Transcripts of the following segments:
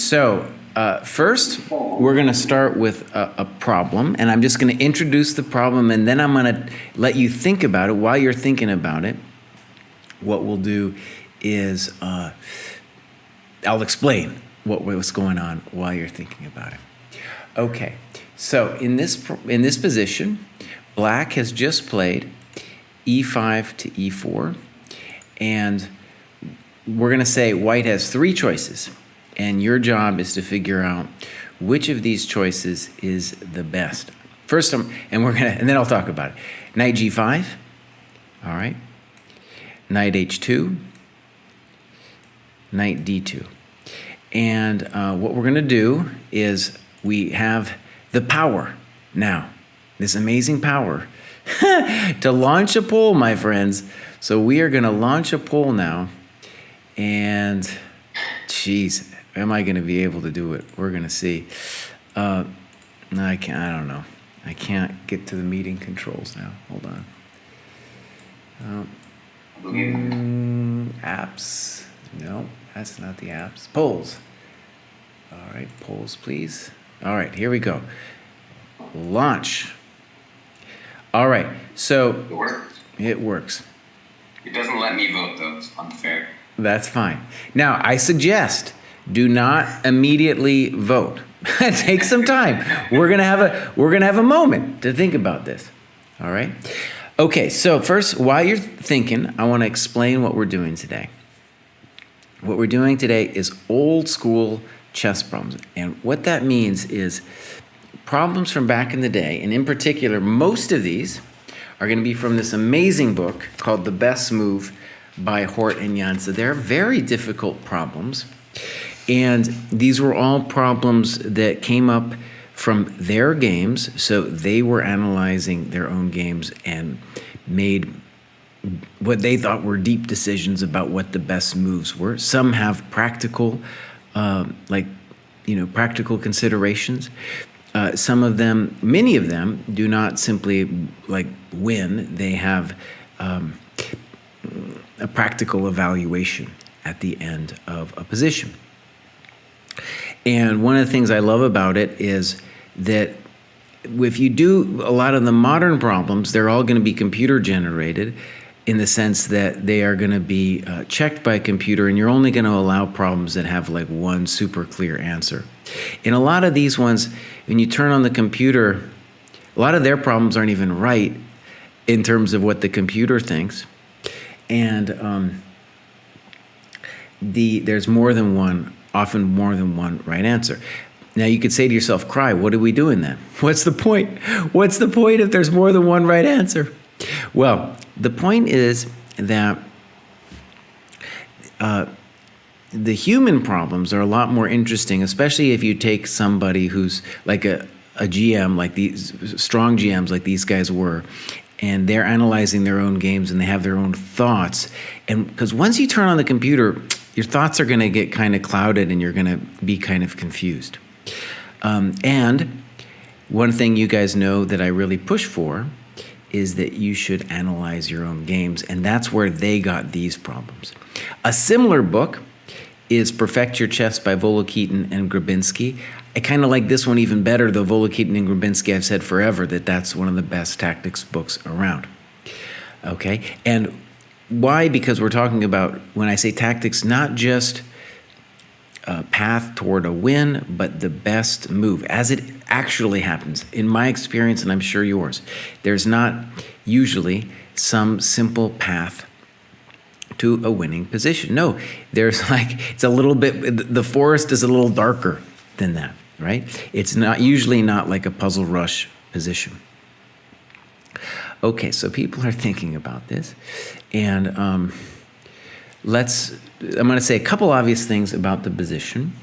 So first, we're going to start with a problem, and I'm just going to introduce the problem, and then I'm going to let you think about it. While you're thinking about it, what we'll do is I'll explain what's going on while you're thinking about it. Okay, so in this position, black has just played e5 to e4, and we're going to say white has three choices, and your job is to figure out which of these choices is the best. First, and then I'll talk about it. Knight g5, all right. Knight h2, knight d2. And what we're going to do is we have the power now, this amazing power, to launch a poll, my friends. So we are going to launch a poll now. And, geez, am I going to be able to do it? We're going to see. No, I can't. I don't know. I can't get to the meeting controls now. Hold on. Apps. No, that's not the apps. Polls. All right, polls, please. All right, here we go. Launch. All right, so it works. It works. It doesn't let me vote, though. It's unfair. That's fine. Now, I suggest do not immediately vote. Take some time. We're gonna have a moment to think about this. All right? Okay, so first, while you're thinking, I want to explain what we're doing today. What we're doing today is old school chess problems. And what that means is problems from back in the day, and in particular, most of these are going to be from this amazing book called The Best Move by Hort and Janse. They're very difficult problems, and these were all problems that came up from their games, so they were analyzing their own games and made what they thought were deep decisions about what the best moves were. Some have practical, practical considerations. Some of them, many of them, do not simply win. They have a practical evaluation at the end of a position. And one of the things I love about it is that if you do a lot of the modern problems, they're all going to be computer generated in the sense that they are going to be checked by a computer, and you're only going to allow problems that have one super clear answer. In a lot of these ones, when you turn on the computer, a lot of their problems aren't even right in terms of what the computer thinks. And there's often more than one right answer. Now you could say to yourself, Kraai, what are we doing then? What's the point? What's the point if there's more than one right answer? Well, the point is that the human problems are a lot more interesting, especially if you take somebody who's like a GM, like these strong GMs like these guys were, and they're analyzing their own games and they have their own thoughts. And because once you turn on the computer, your thoughts are going to get kind of clouded and you're going to be kind of confused. And one thing you guys know that I really push for is that you should analyze your own games, and that's where they got these problems. A similar book is Perfect Your Chess by Volokitin and Grabinski. I kind of like this one even better, though Volokitin and Grabinski, I've said forever that that's one of the best tactics books around. Okay, and why? Because we're talking about, when I say tactics, not just a path toward a win, but the best move, as it actually happens. In my experience, and I'm sure yours, there's not usually some simple path to a winning position. No, there's it's a little bit, the forest is a little darker than that, right? It's usually not like a puzzle rush position. Okay, so people are thinking about this, and I'm going to say a couple obvious things about the position.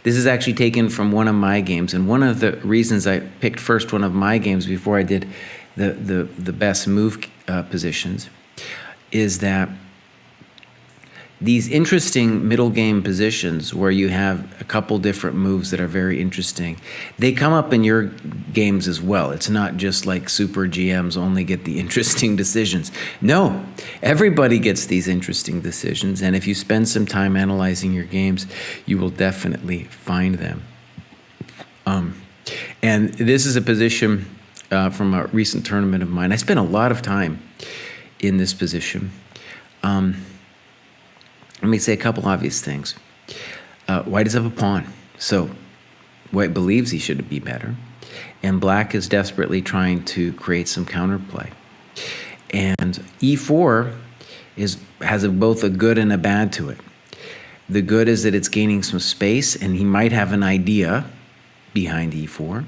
This is actually taken from one of my games, and one of the reasons I picked first one of my games before I did the best move positions is that these interesting middle game positions where you have a couple different moves that are very interesting, they come up in your games as well. It's not just like super GMs only get the interesting decisions. No, everybody gets these interesting decisions, and if you spend some time analyzing your games, you will definitely find them. And this is a position from a recent tournament of mine. I spent a lot of time in this position. Let me say a couple obvious things. White is up a pawn, so white believes he should be better, and black is desperately trying to create some counterplay. And e4 has both a good and a bad to it. The good is that it's gaining some space, and he might have an idea behind e4.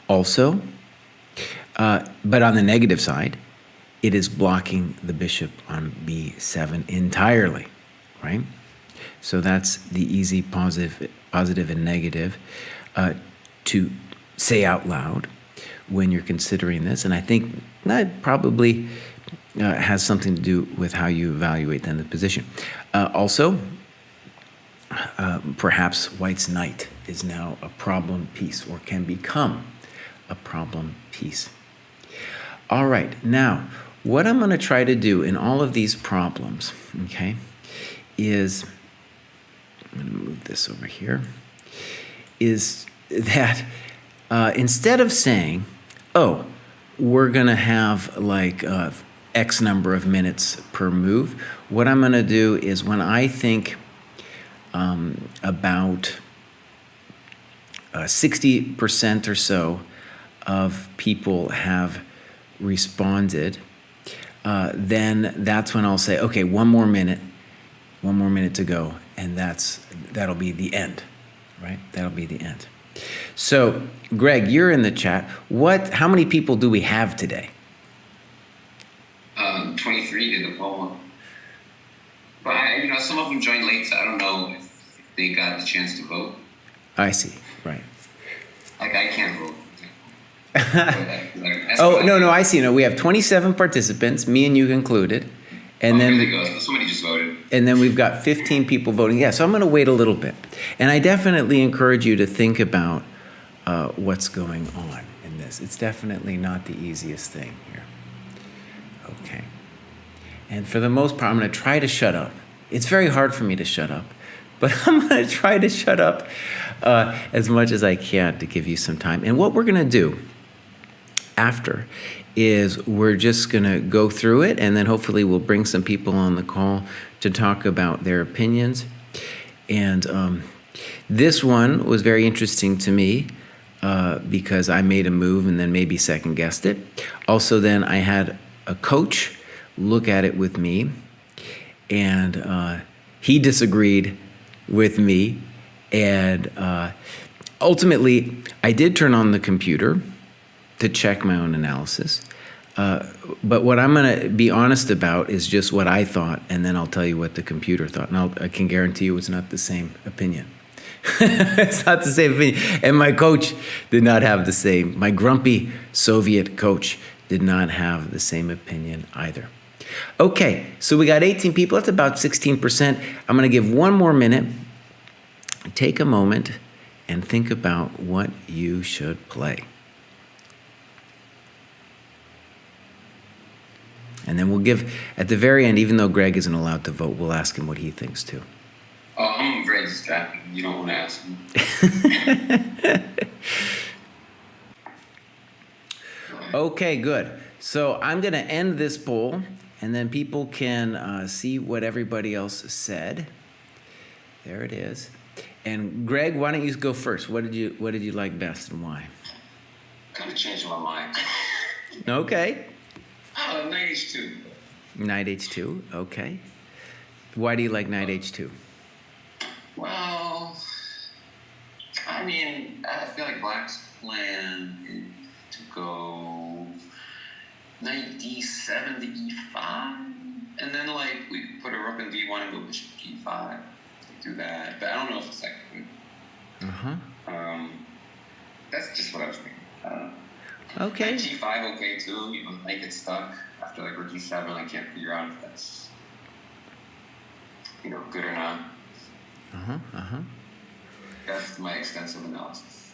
Also, but on the negative side, it is blocking the bishop on b7 entirely, right? So that's the easy positive and negative to say out loud when you're considering this. And I think that probably has something to do with how you evaluate then the position. Also, perhaps white's knight is now a problem piece or can become a problem piece. All right, now what I'm going to try to do in all of these problems, okay, is, I'm going to move this over here, is that instead of saying, oh, we're going to have like X number of minutes per move, what I'm going to do is when I think about 60% or so of people have responded, then that's when I'll say, okay, one more minute to go, and that'll be the end, right? That'll be the end. So, Greg, you're in the chat. How many people do we have today? 23 did the poll. But some of them joined late, so I don't know if they got the chance to vote. I see, right. Like, I can't vote. Oh, no, I see. No, we have 27 participants, me and you included. And then there goes. Somebody just voted. And then we've got 15 people voting. Yeah, so I'm going to wait a little bit. And I definitely encourage you to think about what's going on in this. It's definitely not the easiest thing here. Okay. And for the most part, I'm going to try to shut up. It's very hard for me to shut up, but I'm going to try to shut up as much as I can to give you some time. And what we're going to do after is we're just going to go through it, and then hopefully we'll bring some people on the call to talk about their opinions. And this one was very interesting to me because I made a move and then maybe second-guessed it. Also, then I had a coach look at it with me, and he disagreed with me. And ultimately, I did turn on the computer to check my own analysis. But what I'm going to be honest about is just what I thought, and then I'll tell you what the computer thought. And I can guarantee you it's not the same opinion. It's not the same opinion. And my coach did not have the same. My grumpy Soviet coach did not have the same opinion either. Okay, so we got 18 people. That's about 16%. I'm going to give one more minute. Take a moment and think about what you should play. And then we'll give, at the very end, even though Greg isn't allowed to vote, we'll ask him what he thinks too. Oh, I'm very distracted. You don't want to ask him. Okay, good. So I'm going to end this poll, and then people can see what everybody else said. There it is. And Greg, why don't you go first? What did you like best and why? Kind of changed my mind. Okay. Oh, knight h2. Knight h2, okay. Why do you like knight h2? Well, I mean, I feel like black's plan is to go knight d7 to e5, and then like we put a rook in d1 and go bishop e5. Do that, but I don't know if it's like good. That's just what I was thinking. I don't know. Okay. Knight g5 okay too. Knight gets stuck after like rook e7. I can't figure out if that's good or not. Uh-huh. That's my extensive analysis.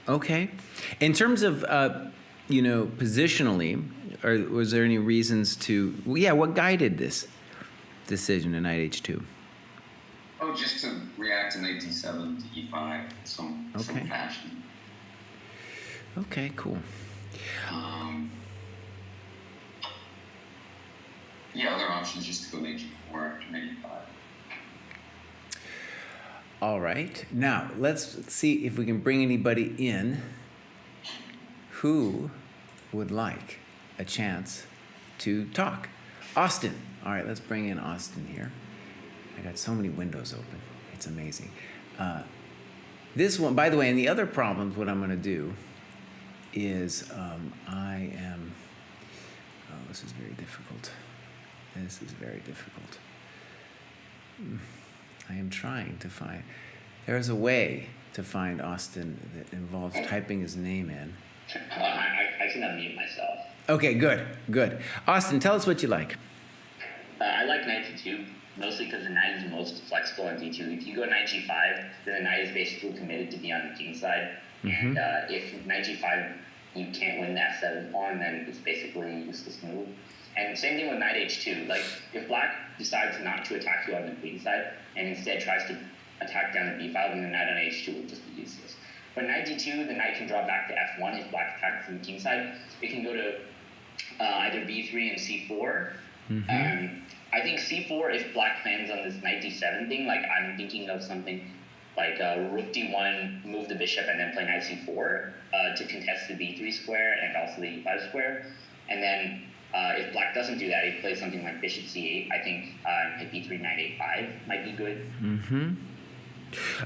Okay. In terms of, positionally, or was there any reasons to, what guided this decision to knight h2? Oh, just to react to knight d7 to e5, some fashion. Okay, cool. Other options just to go knight g4 after knight e5. All right. Now, let's see if we can bring anybody in who would like a chance to talk. Austin. All right, let's bring in Austin here. I got so many windows open. It's amazing. This one, by the way, and the other problems, what I'm going to do is this is very difficult. This is very difficult. I am trying to find, there's a way to find Austin that involves typing his name in. I can unmute myself. Okay, good. Austin, tell us what you like. I like knight d2, mostly because the knight is most flexible on d2. If you go knight g5, then the knight is basically committed to be on the king side. Mm-hmm. And if knight g5, you can't win that f7 pawn, then it's basically a useless move. And same thing with knight h2. Like, if black decides not to attack you on the queen side, and instead tries to attack down the b file, then the knight on h2 will just be useless. But knight d2, the knight can draw back to f1 if black attacks from the king side. It can go to either b3 and c4. Mm-hmm. I think c4, if black plans on this knight d7 thing, like I'm thinking of something like rook d1, move the bishop, and then play knight c4 to contest the b3 square and also the e5 square. And then if black doesn't do that, he plays something like bishop c8. I think knight b3, knight a5 might be good. Mm-hmm.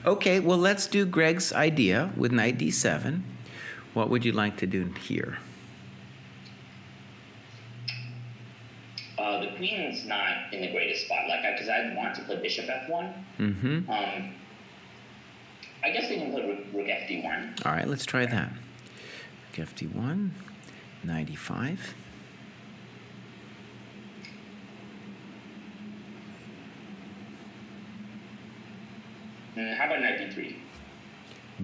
Okay, well, let's do Greg's idea with knight d7. What would you like to do here? The queen's not in the greatest spot, because I want to play bishop f1. Mm-hmm. I guess they can play rook fd1. All right, let's try that. Rook fd1, knight e5. How about knight b3?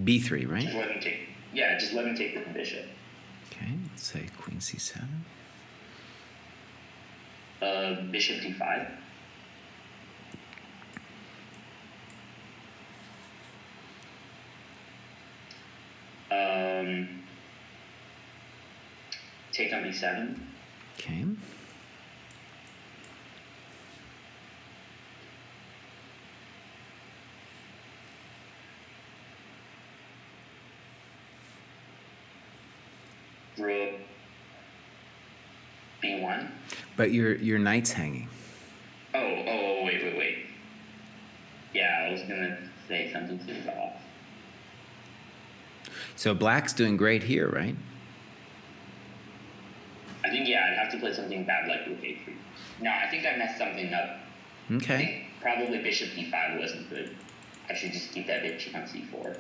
b3, right? Just let him take the bishop. Okay, let's say queen c7. Bishop d5. Take on b7. Okay. Rook b1. But your knight's hanging. Oh, wait. Yeah, I was gonna say something to the off. So black's doing great here, right? I think, I'd have to play something bad like rook a3. No, I think I messed something up. Okay. I think probably bishop d5 wasn't good. I should just keep that bishop on c4.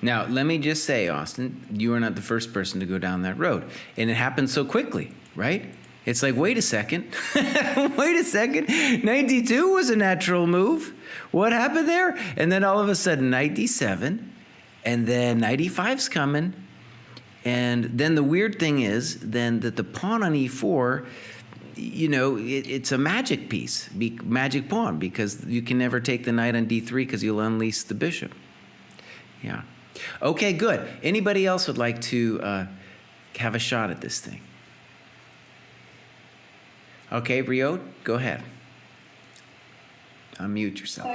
Now, let me just say, Austin, you are not the first person to go down that road. And it happened so quickly, right? It's like, wait a second. Wait a second. Knight d2 was a natural move. What happened there? And then all of a sudden, knight d7. And then knight e5's coming. And then the weird thing is then that the pawn on e4, it's a magic piece, magic pawn, because you can never take the knight on d3 because you'll unleash the bishop. Yeah. Okay, good. Anybody else would like to have a shot at this thing? Okay, Rio, go ahead. Unmute yourself.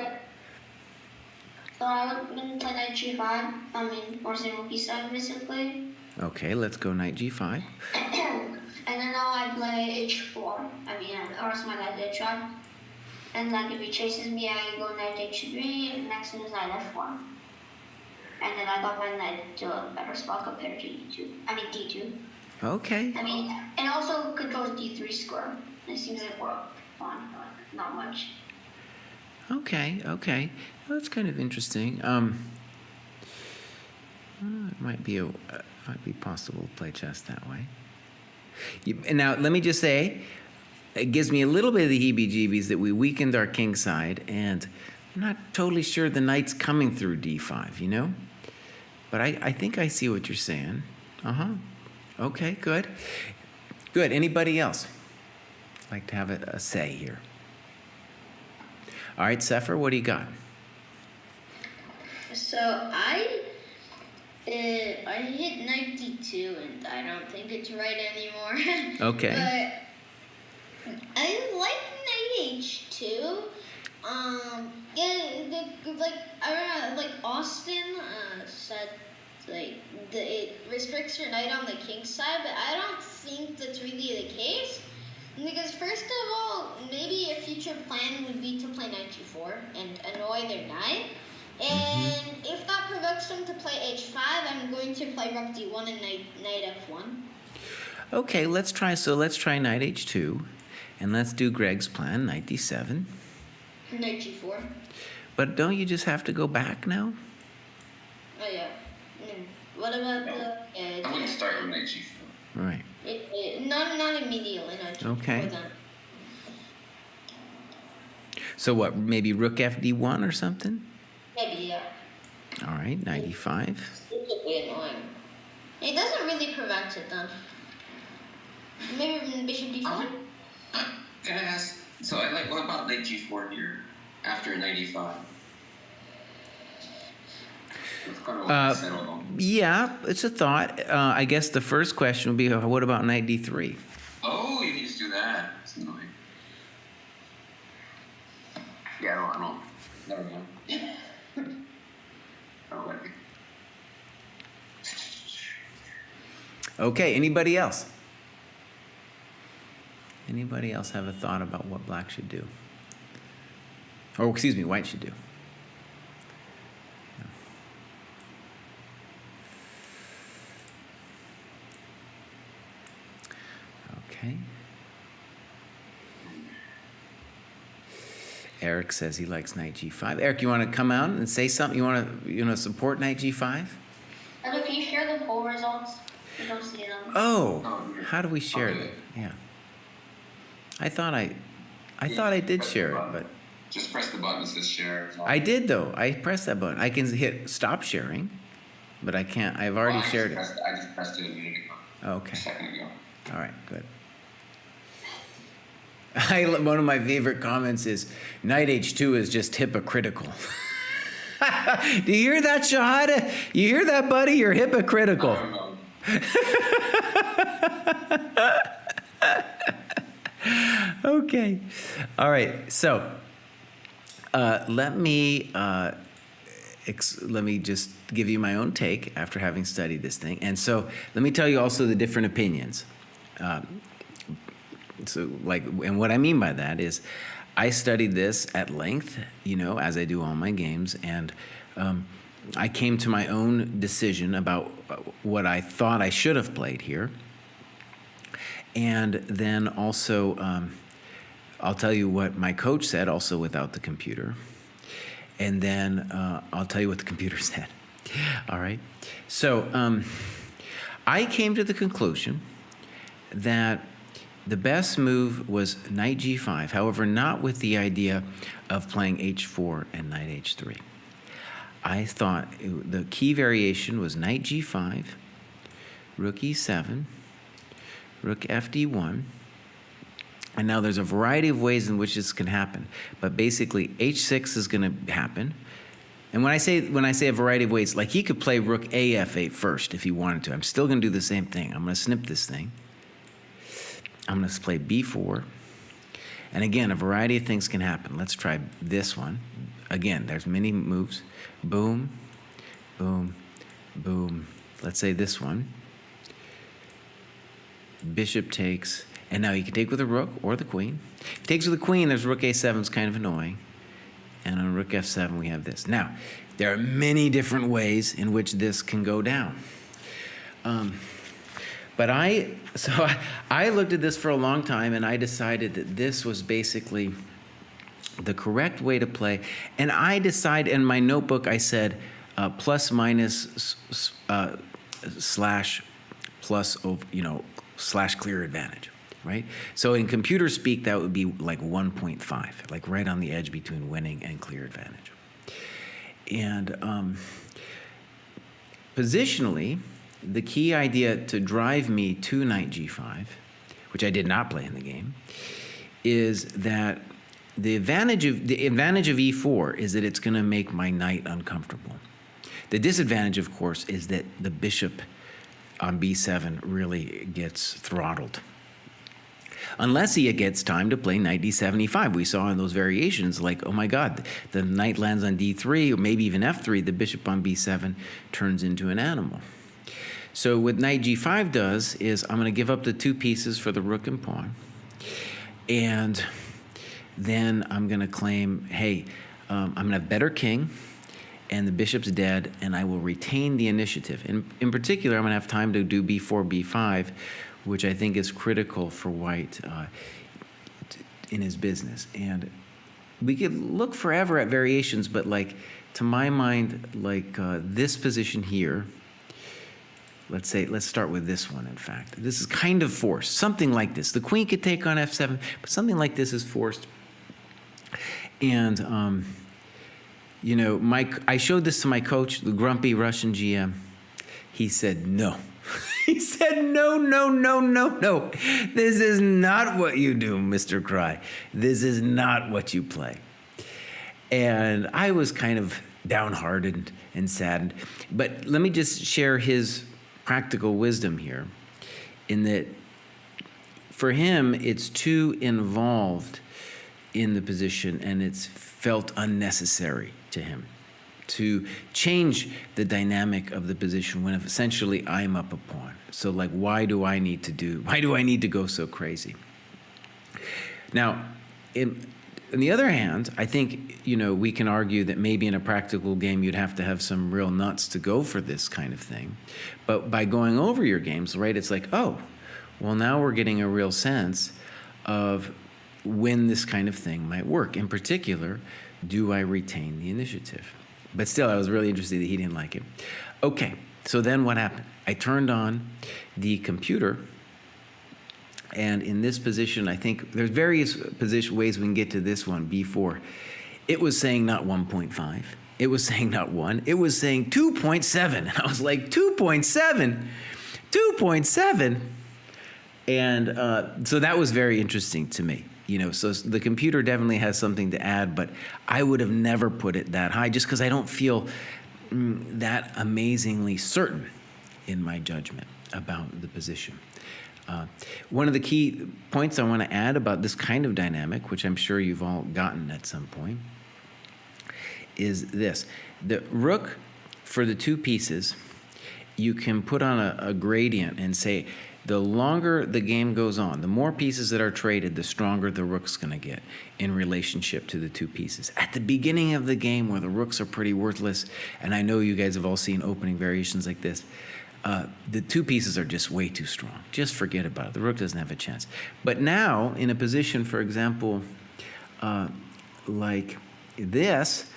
So I would play knight g5. Forcing rook e7 basically. Okay, let's go knight g5. And then now I play h4. Of course my knight h5. And if he chases me, I go knight h3. Next one is knight f1. And then I got my knight to a better spot compared to d2. Okay. It also controls d3 square. It seems like we're fine, but not much. Okay. Well, that's kind of interesting. It might be possible to play chess that way. Now, let me just say, it gives me a little bit of the heebie-jeebies that we weakened our king side, and I'm not totally sure the knight's coming through d5, you know? But I think I see what you're saying. Okay, good. Good. Anybody else like to have a say here? All right, Sefer, what do you got? So I hit knight d2, and I don't think it's right anymore. Okay. But I like knight h2. I don't know, like Austin said, like it restricts your knight on the king side, but I don't think that's really the case. Because first of all, maybe a future plan would be to play knight g4 and annoy their knight. And if that provokes them to play h5, I'm going to play rook d1 and knight f1. Okay, let's try knight h2, and let's do Greg's plan, knight d7. Knight g4. But don't you just have to go back now? Oh yeah. What about I wouldn't start with knight g4. Right. Not immediately. Knight g4 Okay. then. So what, maybe rook fd1 or something? Maybe, yeah. All right, knight e5. It's a bit annoying. It doesn't really prevent it then. Maybe bishop d5? Can I ask? So what about knight g4 here after knight e5? It's kind of like settled on. Yeah, it's a thought. I guess the first question would be, what about knight d3? Oh, you can just do that. It's annoying. Yeah, I don't. Never mind. I don't like it. Okay, anybody else? Anybody else have a thought about what black should do? Or, excuse me, white should do? Okay. Eric says he likes knight g5. Eric, you want to come out and say something? You want to support knight g5? And if you share the poll results, you don't see them. Oh, how do we share that? Yeah. I thought I did share it, but Just press the button that says share. I did though. I pressed that button. I can hit stop sharing, but I can't. I've already shared it. I just pressed it a minute ago. A Okay. second ago. All right. Good. One of my favorite comments is knight h2 is just hypocritical. Do you hear that, Shahada? You hear that, buddy? You're hypocritical. I don't know. Okay. All right. So let me just give you my own take after having studied this thing. And so let me tell you also the different opinions. And what I mean by that is I studied this at length, as I do all my games, and I came to my own decision about what I thought I should have played here. And then also, I'll tell you what my coach said, also without the computer. And then I'll tell you what the computer said. All right? So I came to the conclusion that the best move was knight g5, however, not with the idea of playing h4 and knight h3. I thought the key variation was knight g5, rook e7, rook fd1, and now there's a variety of ways in which this can happen, but basically h6 is going to happen. And when I say a variety of ways, like he could play rook a f8 first if he wanted to. I'm still going to do the same thing. I'm going to snip this thing. I'm going to play b4. And again, a variety of things can happen. Let's try this one. Again, there's many moves. Boom, boom, boom. Let's say this one. Bishop takes, and now you can take with a rook or the queen. If he takes with the queen, there's rook a7 is kind of annoying. And on rook f7, we have this. Now, there are many different ways in which this can go down. But I looked at this for a long time, and I decided that this was basically the correct way to play. And I decided in my notebook, I said plus minus slash plus, slash clear advantage, right? So in computer speak, that would be like 1.5, like right on the edge between winning and clear advantage. And positionally, the key idea to drive me to knight g5, which I did not play in the game, is that the advantage of e4 is that it's going to make my knight uncomfortable. The disadvantage, of course, is that the bishop on b7 really gets throttled. Unless he gets time to play knight d7, e5. We saw in those variations, like, oh my God, the knight lands on d3, or maybe even f3, the bishop on b7 turns into an animal. So what knight g5 does is I'm going to give up the 2 pieces for the rook and pawn. And then I'm going to claim, hey, I'm going to have better king, and the bishop's dead, and I will retain the initiative. In particular, I'm going to have time to do b4, b5, which I think is critical for white in his business. And we could look forever at variations, but like, to my mind, like this position here, let's start with this one, in fact. This is kind of forced, something like this. The queen could take on f7, but something like this is forced. And, you know, I showed this to my coach, the grumpy Russian GM. He said, no. He said, no. This is not what you do, Mr. Kraai. This is not what you play. And I was kind of downhearted and saddened. But let me just share his practical wisdom here, in that for him, it's too involved in the position, and it's felt unnecessary to him to change the dynamic of the position when essentially I'm up a pawn. So like, why do I need to go so crazy? Now, on the other hand, I think, you know, we can argue that maybe in a practical game you'd have to have some real nuts to go for this kind of thing. But by going over your games, right, it's like, oh, well, now we're getting a real sense of when this kind of thing might work. In particular, do I retain the initiative? But still, I was really interested that he didn't like it. Okay, so then what happened? I turned on the computer, and in this position, I think there's various ways we can get to this one, b4. It was saying not 1.5. It was saying not 1. It was saying 2.7. And I was like, 2.7? 2.7? And so that was very interesting to me. You know, so the computer definitely has something to add, but I would have never put it that high just because I don't feel that amazingly certain in my judgment about the position. One of the key points I want to add about this kind of dynamic, which I'm sure you've all gotten at some point, is this. The rook, for the 2 pieces, you can put on a gradient and say, the longer the game goes on, the more pieces that are traded, the stronger the rook's going to get in relationship to the 2 pieces. At the beginning of the game, where the rooks are pretty worthless, and I know you guys have all seen opening variations like this, the 2 pieces are just way too strong. Just forget about it. The rook doesn't have a chance. But now, in a position, for example, like this,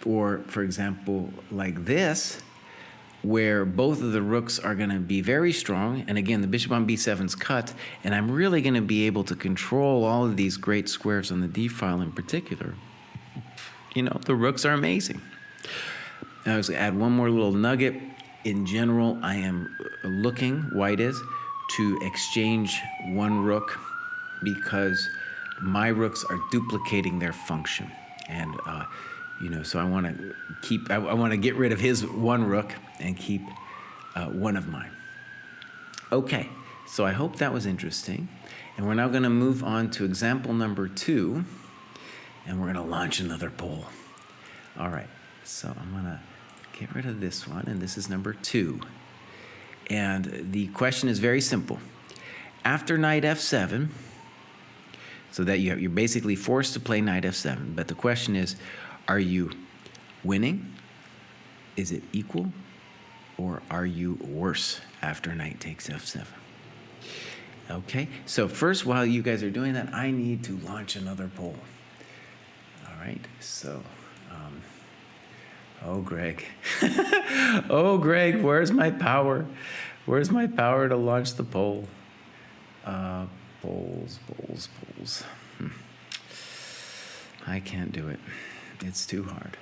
or for example, like this, where both of the rooks are going to be very strong, and again, the bishop on b7's cut, and I'm really going to be able to control all of these great squares on the d file in particular. You know, the rooks are amazing. And I was going to add one more little nugget. In general, I am looking, white is, to exchange one rook because my rooks are duplicating their function. And you know, so I want to get rid of his one rook and keep one of mine. Okay, so I hope that was interesting. And we're now going to move on to example number 2, and we're going to launch another poll. All right, so I'm going to get rid of this one, and this is number 2. And the question is very simple. After knight f7, so that you're basically forced to play knight f7, but the question is, are you winning? Is it equal? Or are you worse after knight takes f7? Okay, so first, while you guys are doing that, I need to launch another poll. All right, so, oh, Greg. Oh, Greg, where's my power? Where's my power to launch the poll? Poles. I can't do it. It's too hard.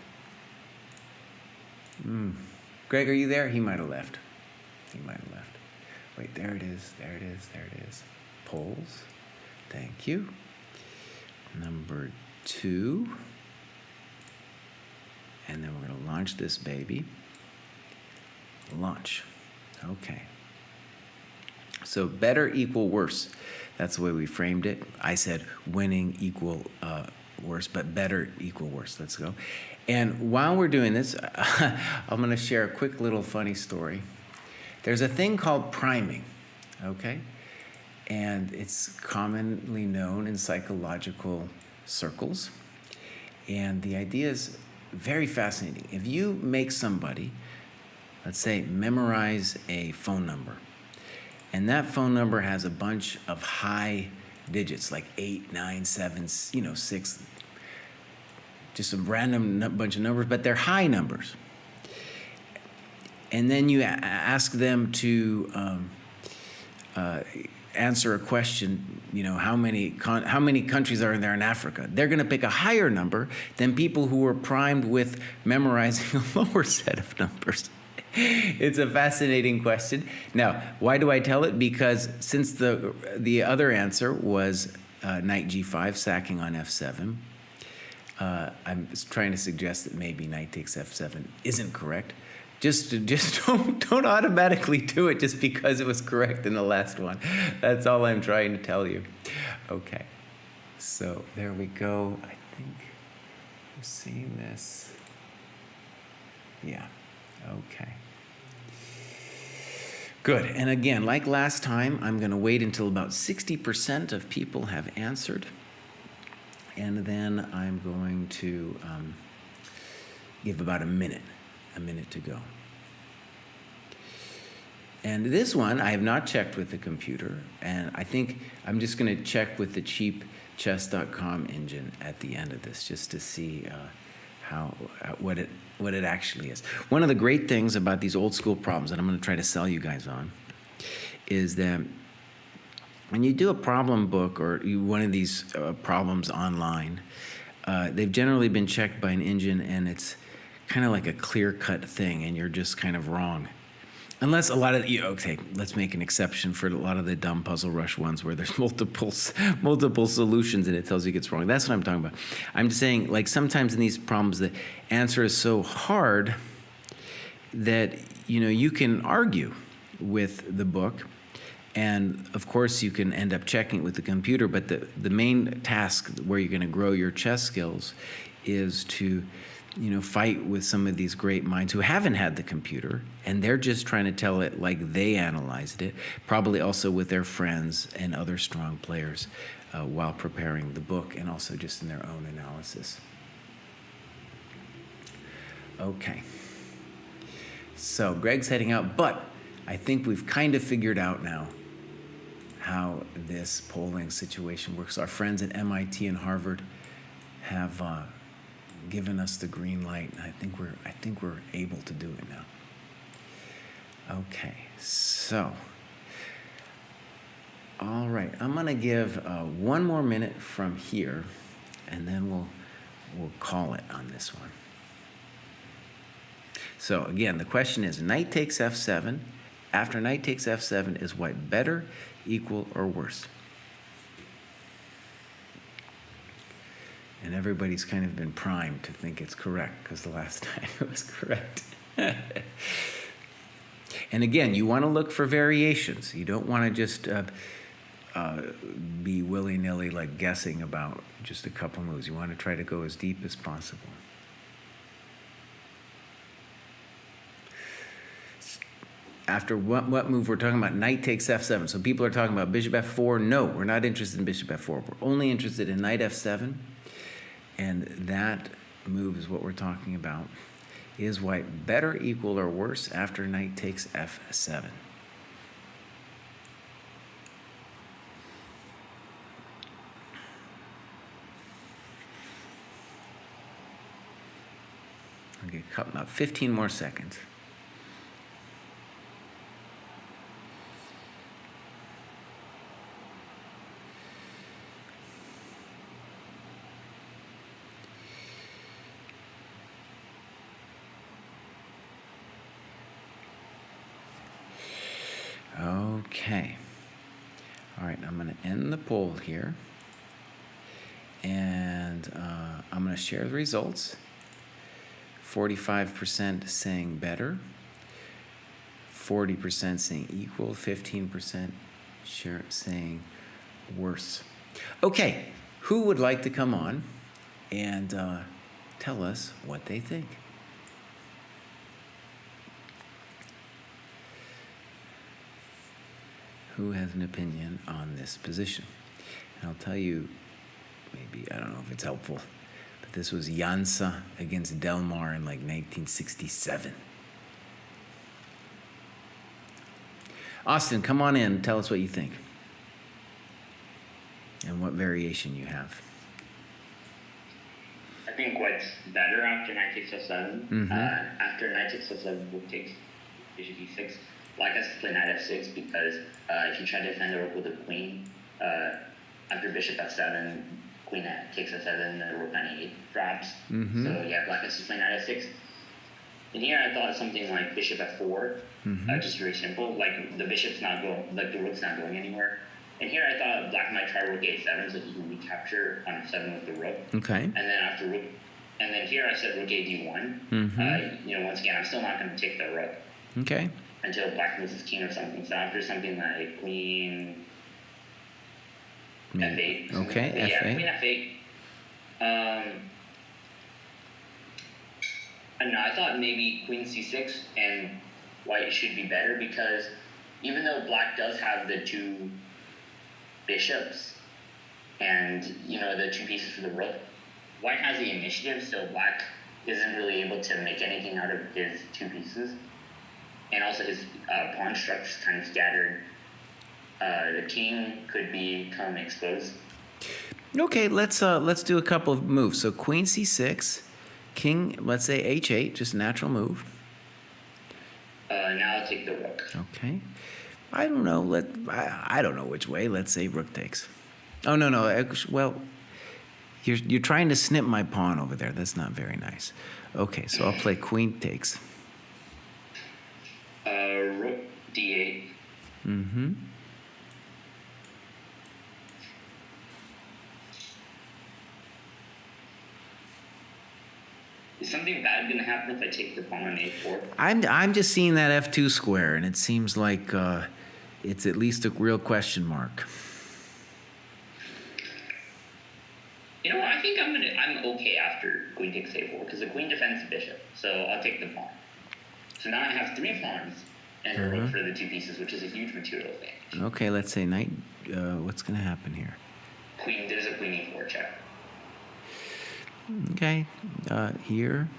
Greg, are you there? He might have left. Wait, there it is. Poles. Thank you. Number 2. And then we're going to launch this baby. Launch. Okay. So better equal worse. That's the way we framed it. I said winning equal worse, but better equal worse. Let's go. And while we're doing this, I'm going to share a quick little funny story. There's a thing called priming, okay? And it's commonly known in psychological circles. And the idea is very fascinating. If you make somebody, let's say, memorize a phone number, and that phone number has a bunch of high digits, like 8, 9, 7, 6, just a random bunch of numbers, but they're high numbers. And then you ask them to answer a question, how many countries are there in Africa? They're going to pick a higher number than people who were primed with memorizing a lower set of numbers. It's a fascinating question. Now, why do I tell it? Because since the other answer was knight g5, sacking on f7, I'm trying to suggest that maybe knight takes f7 isn't correct. Just don't automatically do it just because it was correct in the last one. That's all I'm trying to tell you. Okay, so there we go. I think you're seeing this. Yeah, okay. Good, and again, like last time, I'm going to wait until about 60% of people have answered. And then I'm going to give about a minute to go. And this one, I have not checked with the computer, and I think I'm just going to check with the cheap chess.com engine at the end of this, just to see what it actually is. One of the great things about these old school problems that I'm going to try to sell you guys on is that when you do a problem book or one of these problems online, they've generally been checked by an engine, and it's kind of like a clear-cut thing, and you're just kind of wrong. Unless a lot of, okay, let's make an exception for a lot of the dumb Puzzle Rush ones where there's multiple solutions and it tells you it's wrong. That's what I'm talking about. I'm just saying, like, sometimes in these problems, the answer is so hard that, you can argue with the book. And, of course, you can end up checking it with the computer. But the main task where you're going to grow your chess skills is to fight with some of these great minds who haven't had the computer, and they're just trying to tell it like they analyzed it, probably also with their friends and other strong players while preparing the book, and also just in their own analysis. Okay. So Greg's heading out, but I think we've kind of figured out now how this polling situation works. Our friends at MIT and Harvard have given us the green light, and I think we're able to do it now. Okay, so all right, I'm gonna give 1 more minute from here, and then we'll call it on this one. So again, the question is knight takes f7. After knight takes f7, is white better, equal, or worse? And everybody's kind of been primed to think it's correct because the last time it was correct. And again, you want to look for variations. You don't want to just be willy-nilly like guessing about just a couple moves. You want to try to go as deep as possible. After what move we're talking about? Knight takes f7. So people are talking about bishop f4. No, we're not interested in bishop f4. We're only interested in knight f7. And that move is what we're talking about. Is white better, equal, or worse after knight takes f7? Okay, about 15 more seconds. Okay. All right, I'm going to end the poll here. And I'm going to share the results. 45% saying better. 40% saying equal. 15% saying worse. Okay, who would like to come on and tell us what they think? Who has an opinion on this position? And I'll tell you, maybe, I don't know if it's helpful, but this was Jansa against Delmar in like 1967. Austin, come on in. Tell us what you think. And what variation you have. I think what's better after knight takes f7. After knight takes f7, rook takes bishop e6. Black has to play knight f6 because if you try to defend the rook with a queen, after bishop f7, queen takes f7, then rook on e8 drops. So yeah, black has to play knight f6. And here I thought something like bishop f4, just very simple. Like the bishop's not going, like the rook's not going anywhere. And here I thought black might try rook a7 so he can recapture on f7 with the rook. Okay. And then after rook, and then here I said rook a d1. Once again, I'm still not going to take the rook. Okay. Until black moves his king or something. So after something like queen f8. Okay, F8. Yeah, f8. queen f8. I don't know, I thought maybe queen c6 and white should be better because even though black does have the two bishops and, the two pieces for the rook, white has the initiative, so black isn't really able to make anything out of his two pieces. And also his pawn structure is kind of scattered. The king could become exposed. Okay, let's do a couple of moves. So queen c6, king, let's say h8, just a natural move. Now I'll take the rook. Okay. I don't know. I don't know which way. Let's say rook takes. Oh no. Well, you're trying to snip my pawn over there. That's not very nice. Okay, so I'll play queen takes. Rook d8. Is something bad going to happen if I take the pawn on a4? I'm just seeing that f2 square, and it seems like it's at least a real question mark. You know what? I think I'm okay after queen takes a4 because the queen defends the bishop, so I'll take the pawn. So now I have 3 pawns and a rook for the 2 pieces, which is a huge material advantage. Okay, let's say knight. What's going to happen here? There's a queen e4 check. Okay, here.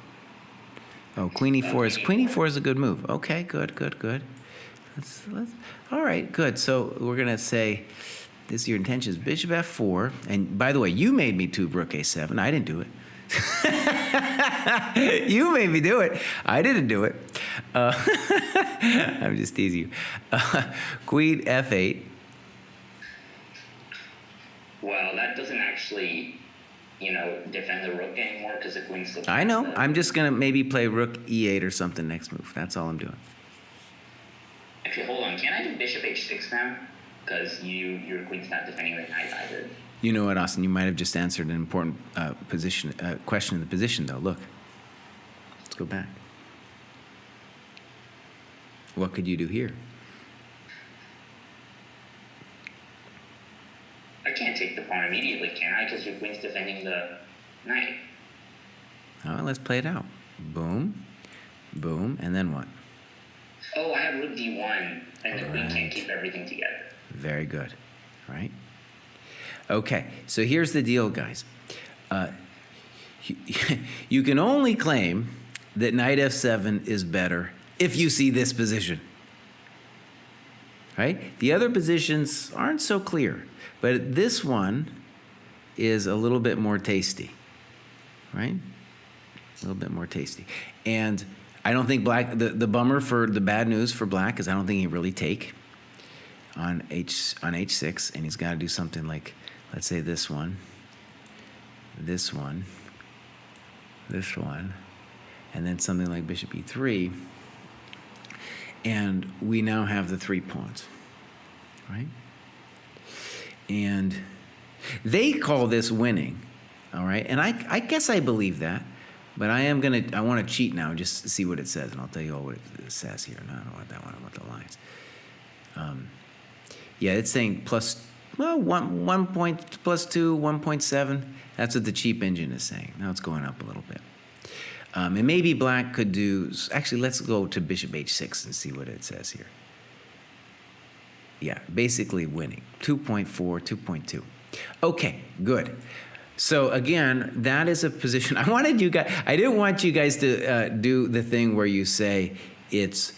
Oh, queen e4 is a good move. Okay, good. Let's. All right, good. So we're gonna say this. Your intention is bishop f4, and by the way, you made me do rook a7. I didn't do it. You made me do it. I didn't do it. I'm just teasing you. Queen f8. Well, that doesn't actually, defend the rook anymore because the queen's still. I know. I'm just gonna maybe play rook e8 or something next move. That's all I'm doing. Actually, hold on. Can I do bishop h6 now? Because your queen's not defending the knight either. You know what, Austin? You might have just answered an important question in the position, though. Look. Let's go back. What could you do here? I can't take the pawn immediately, can I? Because your queen's defending the knight. Oh, let's play it out. Boom. Boom. And then what? Oh, I have rook d1, and the queen can't keep everything together. Very good. Right? Okay, so here's the deal, guys. You can only claim that knight f7 is better if you see this position. Right? The other positions aren't so clear, but this one is a little bit more tasty. Right? A little bit more tasty. And I don't think black, the bummer for the bad news for black is I don't think he really take on h6, and he's got to do something like, let's say this one, and then something like bishop e3, and we now have the 3 pawns. right? And they call this winning, all right? And I guess I believe that, but I want to cheat now just to see what it says, and I'll tell you all what it says here. No, I don't want that one. I want the lines. Yeah, it's saying one point plus 2, 1.7. That's what the cheap engine is saying. Now it's going up a little bit. And maybe black could do, actually, let's go to bishop h6 and see what it says here. Yeah, basically winning, 2.4, 2.2. Okay, good. So again, that is a position. I didn't want you guys to do the thing where you say it's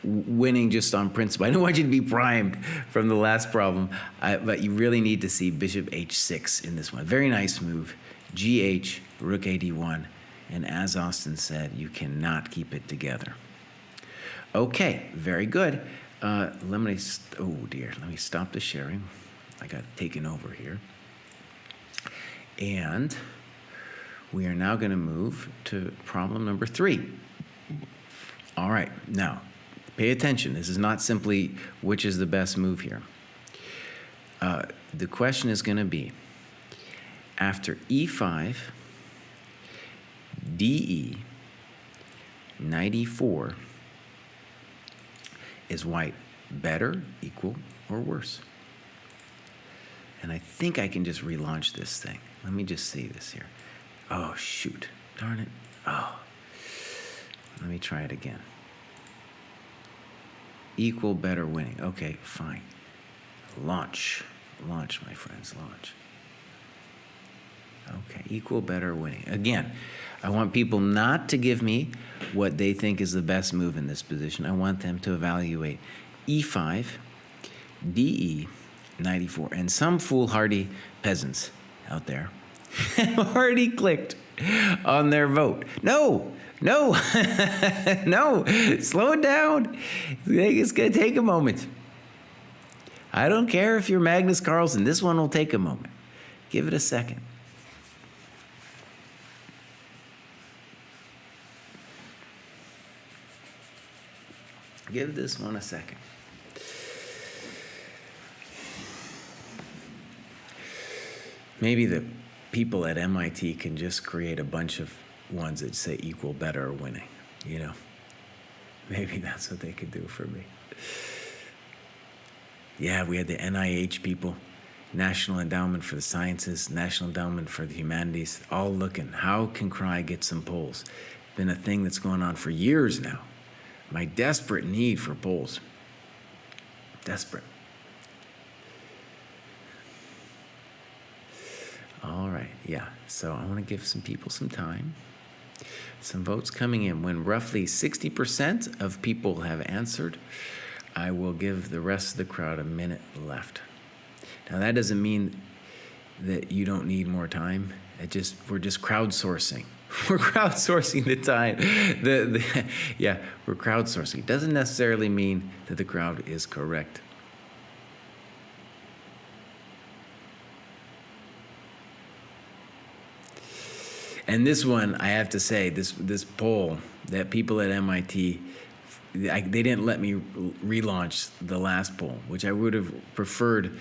winning just on principle. I don't want you to be primed from the last problem, but you really need to see bishop h6 in this one. Very nice move. GH, rook ad1, and as Austin said, you cannot keep it together. Okay, very good. Let me stop the sharing. I got taken over here. And we are now going to move to problem number 3. All right, now pay attention. This is not simply which is the best move here. The question is going to be, after e5, DE, knight e4, is white better, equal, or worse? And I think I can just relaunch this thing. Let me just see this here. Oh, shoot. Darn it. Oh. Let me try it again. Equal, better, winning. Okay, fine. Launch. Launch, my friends, launch. Okay, equal, better, winning. Again, I want people not to give me what they think is the best move in this position. I want them to evaluate e5, DE, knight e4. And some foolhardy peasants out there have already clicked on their vote. No, no, no, slow it down. It's going to take a moment. I don't care if you're Magnus Carlsen. This one will take a moment. Give it a second. Give this one a second. Maybe the people at MIT can just create a bunch of ones that say equal, better, or winning, you know. Maybe that's what they could do for me. Yeah, we had the NIH people, National Endowment for the Sciences, National Endowment for the Humanities, all looking, how can Kraai get some polls? Been a thing that's going on for years now. My desperate need for polls. Desperate. All right, yeah, so I want to give some people some time. Some votes coming in. When roughly 60% of people have answered, I will give the rest of the crowd a minute left. Now, that doesn't mean that you don't need more time. We're just crowdsourcing. We're crowdsourcing the time. Yeah, we're crowdsourcing. It doesn't necessarily mean that the crowd is correct. And this one, I have to say, this poll that people at MIT, they didn't let me relaunch the last poll, which I would have preferred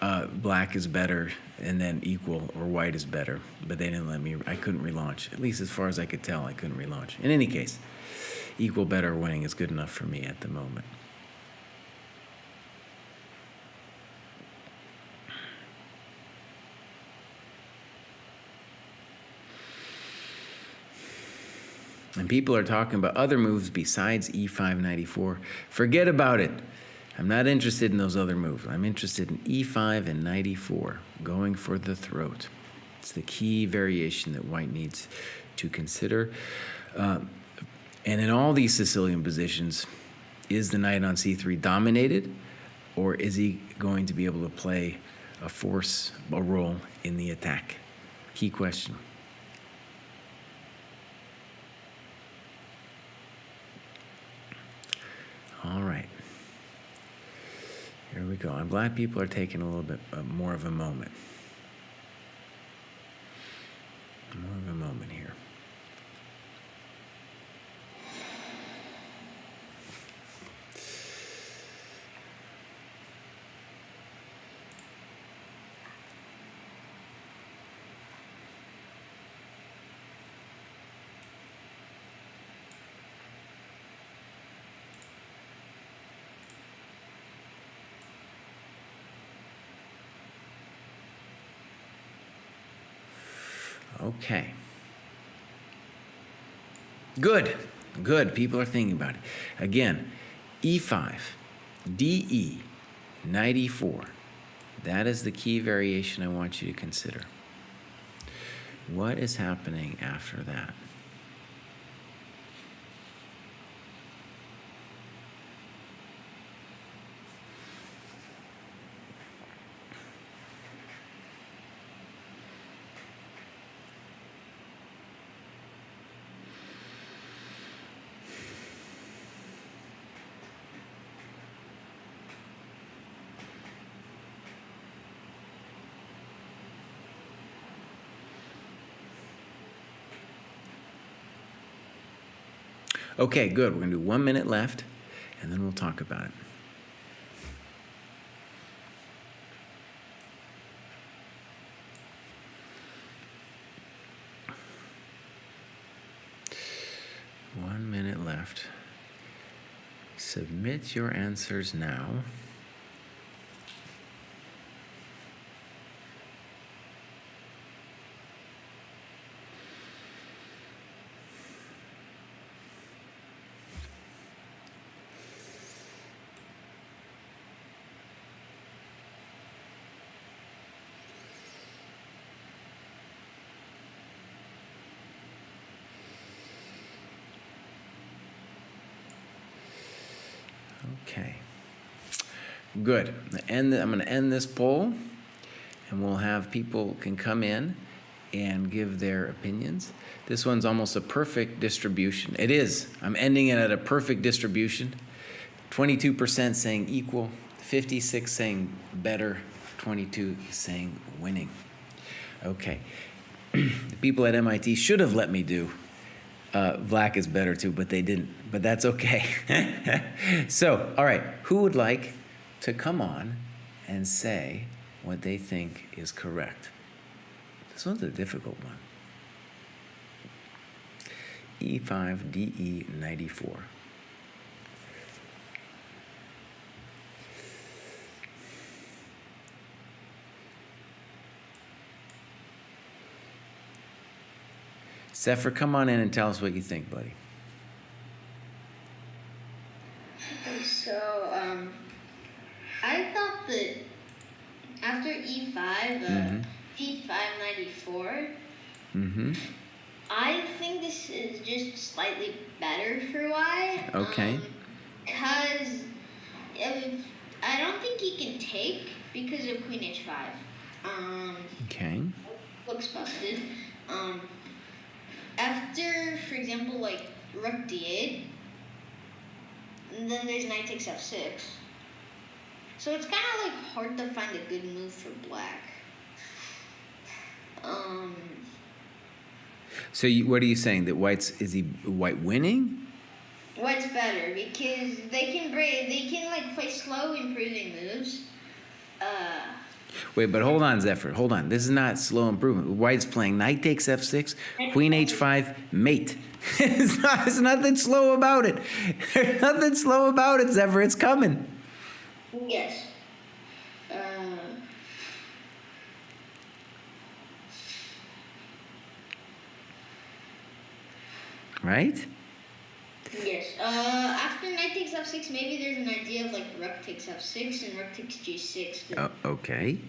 black is better and then equal, or white is better, but they didn't let me. I couldn't relaunch. At least as far as I could tell, I couldn't relaunch. In any case, equal, better, winning is good enough for me at the moment. And people are talking about other moves besides e5, knight e4. Forget about it. I'm not interested in those other moves. I'm interested in e5 and knight e4, going for the throat. It's the key variation that white needs to consider. And in all these Sicilian positions, is the knight on c3 dominated, or is he going to be able to play a role in the attack? Key question. All right. Here we go. I'm glad people are taking a little bit more of a moment. More of a moment here. Okay. Good. Good. People are thinking about it. Again, E5, DE, knight E4. That is the key variation I want you to consider. What is happening after that? Okay, good. We're going to do 1 minute left, and then we'll talk about it. One minute left. Submit your answers now. Okay. Good. I'm going to end this poll, and we'll have people can come in and give their opinions. This one's almost a perfect distribution. It is. I'm ending it at a perfect distribution. 22% saying equal, 56 saying better, 22 saying winning. Okay. The people at MIT should have let me do black is better too, but they didn't. But that's okay. So, all right, who would like to come on and say what they think is correct? This one's a difficult one. E5, DE, 94. Zephyr, come on in and tell us what you think, buddy. So, I thought that after E5, D594, I think this is just slightly better for White. Okay. Because I don't think he can take because of Queen H5. Okay. Looks busted. After, for example, like Rook D8, and then there's Knight takes F6. So it's kind of like hard to find a good move for Black. So what are you saying? That is he White winning? White's better because they can like play slow improving moves. Wait, but hold on, Zephyr. Hold on. This is not slow improvement. White's playing Knight takes F6, Queen H5, mate. There's nothing slow about it. There's nothing slow about it, Zephyr. It's coming. Yes. Right? Yes. After Knight takes F6, maybe there's an idea of like Rook takes F6 and Rook takes G6. Okay.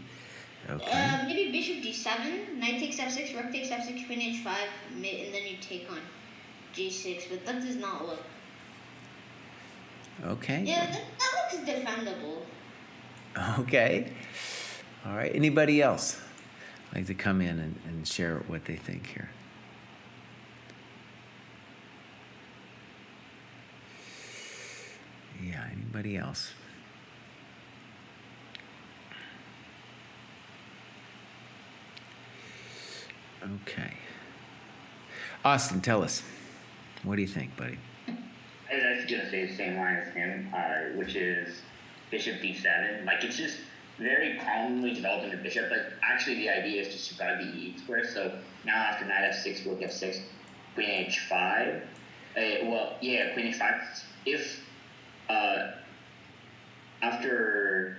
Okay. Maybe Bishop D7, Knight takes F6, Rook takes F6, Queen H5, and then you take on G6, but that does not look... Okay. Yeah, that looks defendable. Okay. All right. Anybody else like to come in and share what they think here? Yeah, anybody else? Okay. Austin, tell us. What do you think, buddy? I was actually going to say the same line as him, which is Bishop D7. Like, it's just very calmly developing the bishop, but actually the idea is to survive the E8 square. So now after Knight F6, Rook F6, Queen H5. Queen H5. If after...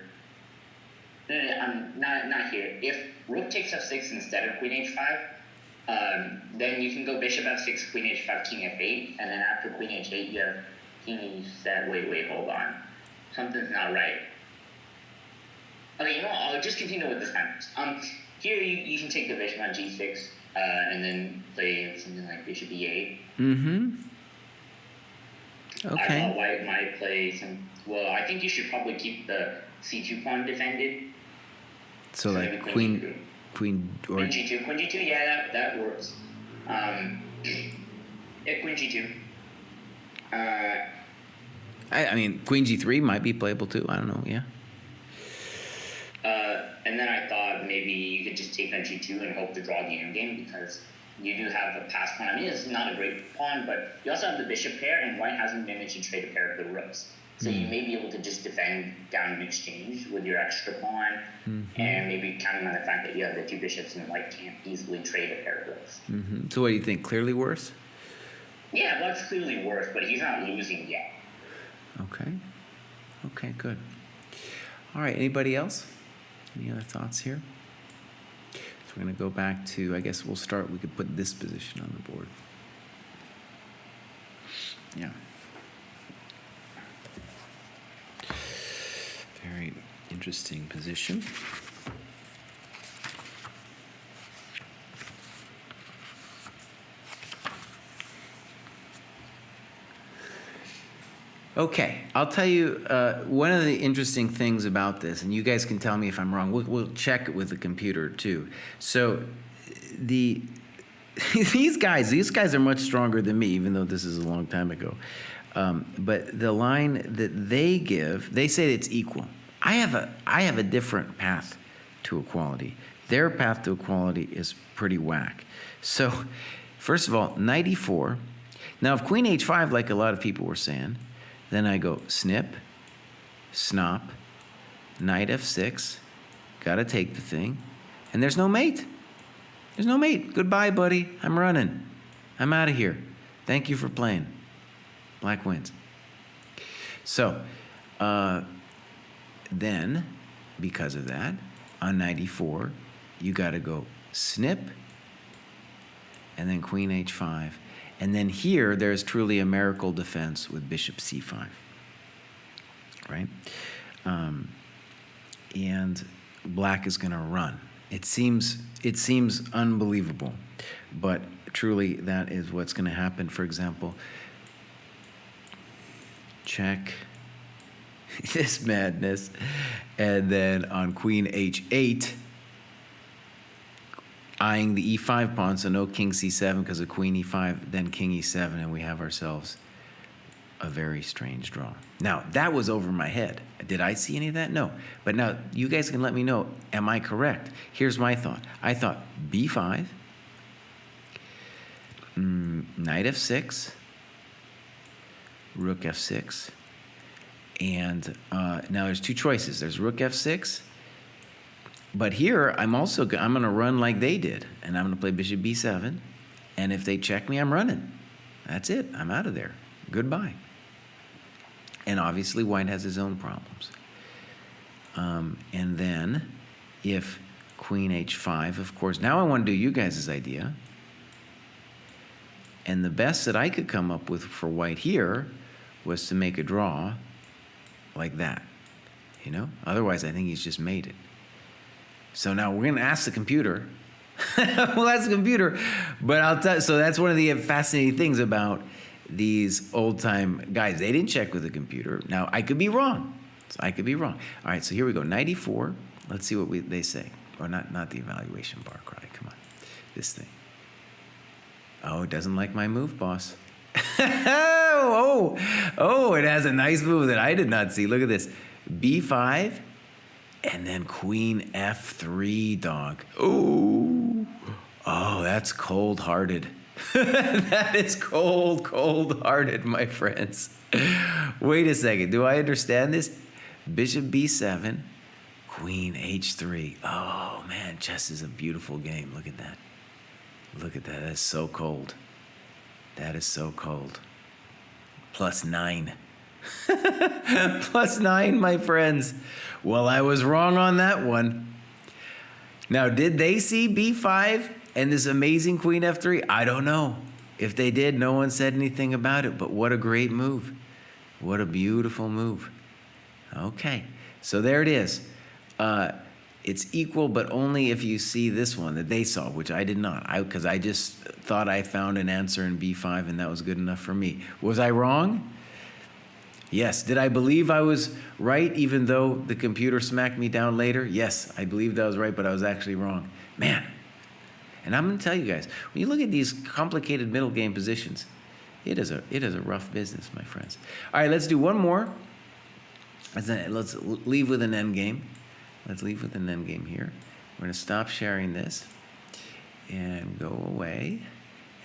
No, I'm not here. If Rook takes F6 instead of Queen H5, Then you can go bishop f6, queen h5, king f8, and then after queen h8, you have king e7. Wait, hold on. Something's not right. Okay, you know what? I'll just continue with this time. Here you can take the bishop on g6, and then play something like bishop e8. Mm-hmm. I Okay. thought white might play some. Well, I think you should probably keep the c2 pawn defended. So maybe like queen or Queen g2, yeah, that works. Yeah, queen g2. I mean queen g3 might be playable too. I don't know. Yeah. And then I thought maybe you could just take on g2 and hope to draw the endgame, because you do have a pass pawn. I mean, it's not a great pawn, but you also have the bishop pair, and white hasn't managed to trade a pair of the rooks. So you may be able to just defend down in exchange with your extra pawn, and maybe counting on the fact that you have the two bishops and white can't easily trade a pair of rooks. Mm-hmm. So what do you think? Clearly worse? Yeah, well, it's clearly worse, but he's not losing yet. Okay. Okay, good. All right, anybody else? Any other thoughts here? So we're going to go back to, I guess we could put this position on the board. Yeah. Very interesting position. Okay, I'll tell you one of the interesting things about this, and you guys can tell me if I'm wrong. We'll check it with the computer too. So these guys are much stronger than me, even though this is a long time ago. But the line that they give, they say it's equal. I have a different path to equality. Their path to equality is pretty whack. So, first of all, knight e4. Now, if queen h5, like a lot of people were saying, then I go snip, snop, knight f6, gotta take the thing, and there's no mate. There's no mate. Goodbye, buddy. I'm running. I'm out of here. Thank you for playing. Black wins. So, then, because of that, on knight e4, you gotta go snip, and then queen h5. And then here, there's truly a miracle defense with bishop c5, right? And black is going to run. It seems unbelievable, but truly that is what's going to happen. For example, check this madness, and then on queen h8, eyeing the e5 pawn, so no king c7 because of queen e5, then king e7, and we have ourselves a very strange draw. Now, that was over my head. Did I see any of that? No. But now, you guys can let me know, am I correct? Here's my thought. I thought b5, knight f6, rook f6, and now there's two choices. There's rook f6, but here, I'm going to run like they did, and I'm going to play bishop b7, and if they check me, I'm running. That's it. I'm out of there. Goodbye. And obviously, white has his own problems. And then, if queen h5, of course, now I want to do you guys' idea, and the best that I could come up with for white here was to make a draw like that, you know? Otherwise, I think he's just made it. So now we're going to ask the computer. We'll ask the computer. But I'll tell you, so that's one of the fascinating things about these old-time guys. They didn't check with the computer. Now, I could be wrong. All right, so here we go. Knight e4. Let's see what they say. Or not the evaluation bar, Kraai. Come on. This thing. Oh, it doesn't like my move, boss. Oh, it has a nice move that I did not see. Look at this. b5. And then queen f3, dog. Oh, that's cold-hearted. That is cold-hearted, my friends. Wait a second. Do I understand this? Bishop b7, queen h3. Oh, man, chess is a beautiful game. Look at that. Look at that. That's so cold. That is so cold. +9. +9, my friends. Well, I was wrong on that one. Now, did they see b5 And this amazing queen f3, I don't know. If they did, no one said anything about it, but what a great move. What a beautiful move. Okay, so there it is. It's equal, but only if you see this one that they saw, which I did not, because I just thought I found an answer in b5 and that was good enough for me. Was I wrong? Yes. Did I believe I was right even though the computer smacked me down later? Yes, I believed I was right, but I was actually wrong. Man. And I'm going to tell you guys, when you look at these complicated middle game positions, it is a rough business, my friends. All right, let's do one more. Let's leave with an end game. Let's leave with an end game here. We're going to stop sharing this and go away.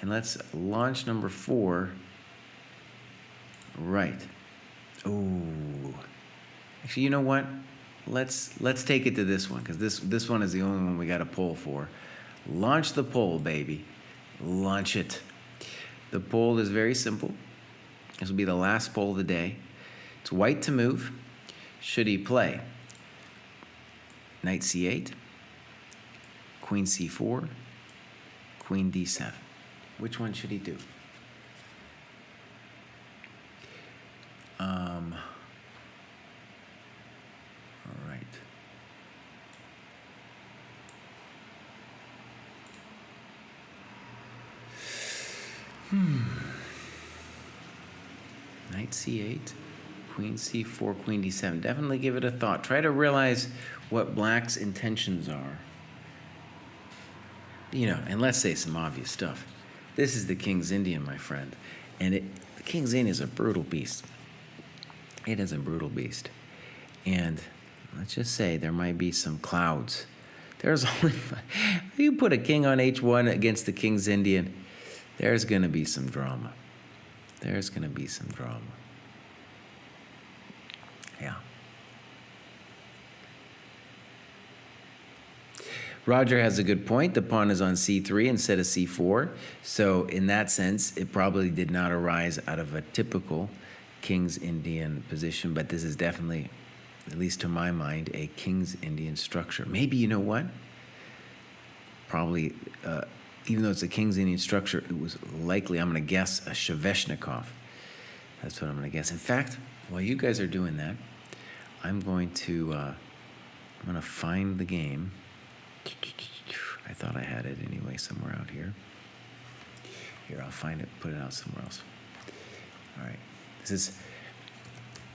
And let's launch number 4. Right. Oh. Actually, you know what? Let's take it to this one, because this one is the only one we got a poll for. Launch the poll, baby. Launch it. The poll is very simple. This will be the last poll of the day. It's white to move. Should he play knight c8, queen c4, queen d7? Which one should he do? All right. Knight c8, queen c4, queen d7. Definitely give it a thought. Try to realize what black's intentions are. You know, and let's say some obvious stuff. This is the King's Indian, my friend. And the King's Indian is a brutal beast. It is a brutal beast. And let's just say there might be some clouds. There's only, if you put a king on h1 against the King's Indian, there's going to be some drama. There's going to be some drama. Yeah. Roger has a good point. The pawn is on c3 instead of c4. So in that sense, it probably did not arise out of a typical King's Indian position, but this is definitely, at least to my mind, a King's Indian structure. Maybe, you know what? Probably, even though it's a King's Indian structure, it was likely, I'm going to guess, a Sveshnikov. That's what I'm going to guess. In fact, while you guys are doing that, I'm going to find the game. I thought I had it anyway somewhere out here. Here, I'll find it, put it out somewhere else. All right. This